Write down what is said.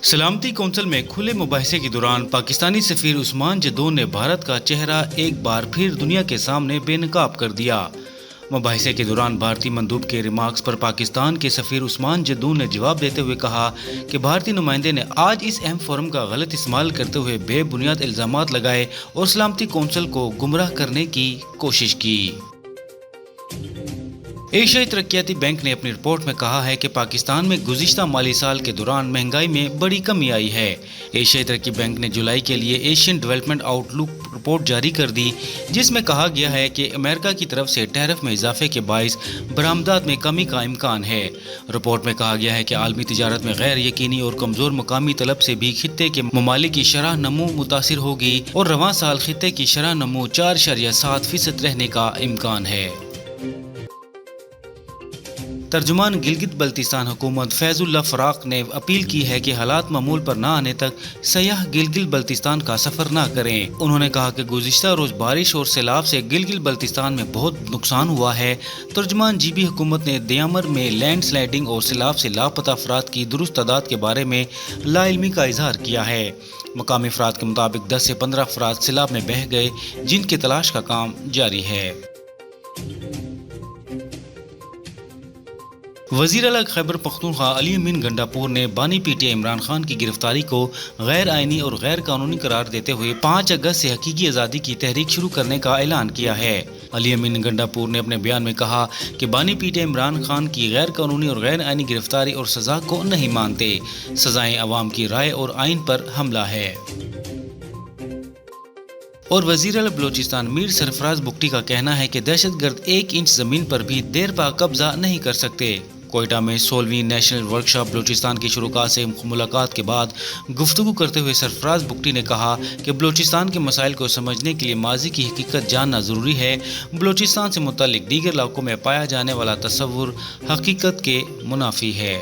سلامتی کونسل میں کھلے مباحثے کے دوران پاکستانی سفیر عثمان جدون نے بھارت کا چہرہ ایک بار پھر دنیا کے سامنے بے نقاب کر دیا۔ مباحثے کے دوران بھارتی مندوب کے ریمارکس پر پاکستان کے سفیر عثمان جدون نے جواب دیتے ہوئے کہا کہ بھارتی نمائندے نے آج اس اہم فورم کا غلط استعمال کرتے ہوئے بے بنیاد الزامات لگائے اور سلامتی کونسل کو گمراہ کرنے کی کوشش کی۔ ایشیائی ترقیاتی بینک نے اپنی رپورٹ میں کہا ہے کہ پاکستان میں گزشتہ مالی سال کے دوران مہنگائی میں بڑی کمی آئی ہے۔ ایشیائی ترقی بینک نے جولائی کے لیے ایشین ڈیولپمنٹ آؤٹ لک رپورٹ جاری کر دی، جس میں کہا گیا ہے کہ امریکہ کی طرف سے ٹیرف میں اضافے کے باعث برآمدات میں کمی کا امکان ہے۔ رپورٹ میں کہا گیا ہے کہ عالمی تجارت میں غیر یقینی اور کمزور مقامی طلب سے بھی خطے کے ممالک کی شرح نمو متاثر ہوگی اور رواں سال خطے کی شرح نمو 4.7% رہنے کا امکان ہے۔ ترجمان گلگت بلتستان حکومت فیض اللہ فراق نے اپیل کی ہے کہ حالات معمول پر نہ آنے تک سیاح گلگت بلتستان کا سفر نہ کریں۔ انہوں نے کہا کہ گزشتہ روز بارش اور سیلاب سے گلگت بلتستان میں بہت نقصان ہوا ہے۔ ترجمان جی بی حکومت نے دیامر میں لینڈ سلائیڈنگ اور سیلاب سے لاپتہ افراد کی درست تعداد کے بارے میں لا علمی کا اظہار کیا ہے۔ مقامی افراد کے مطابق 10 سے 15 افراد سیلاب میں بہہ گئے، جن کی تلاش کا کام جاری ہے۔ وزیر اعلیٰ خیبر پختونخوا علی امین گنڈاپور نے بانی P T I Imran Khan کی گرفتاری کو غیر آئینی اور غیر قانونی قرار دیتے ہوئے 5 اگست سے حقیقی آزادی کی تحریک شروع کرنے کا اعلان کیا ہے۔ علی امین گنڈاپور نے اپنے بیان میں کہا کہ بانی P T I Imran Khan کی غیر قانونی اور غیر آئینی گرفتاری اور سزا کو نہیں مانتے۔ سزائیں عوام کی رائے اور آئین پر حملہ ہے۔ اور وزیر اعلیٰ بلوچستان میر سرفراز بگٹی کا کہنا ہے کہ دہشت گرد 1 انچ زمین پر بھی دیر پا قبضہ نہیں کر سکتے۔ کوئٹہ میں 16ویں نیشنل ورکشاپ بلوچستان کی شروع سے ملاقات کے بعد گفتگو کرتے ہوئے سرفراز بگٹی نے کہا کہ بلوچستان کے مسائل کو سمجھنے کے لیے ماضی کی حقیقت جاننا ضروری ہے۔ بلوچستان سے متعلق دیگر علاقوں میں پایا جانے والا تصور حقیقت کے منافی ہے۔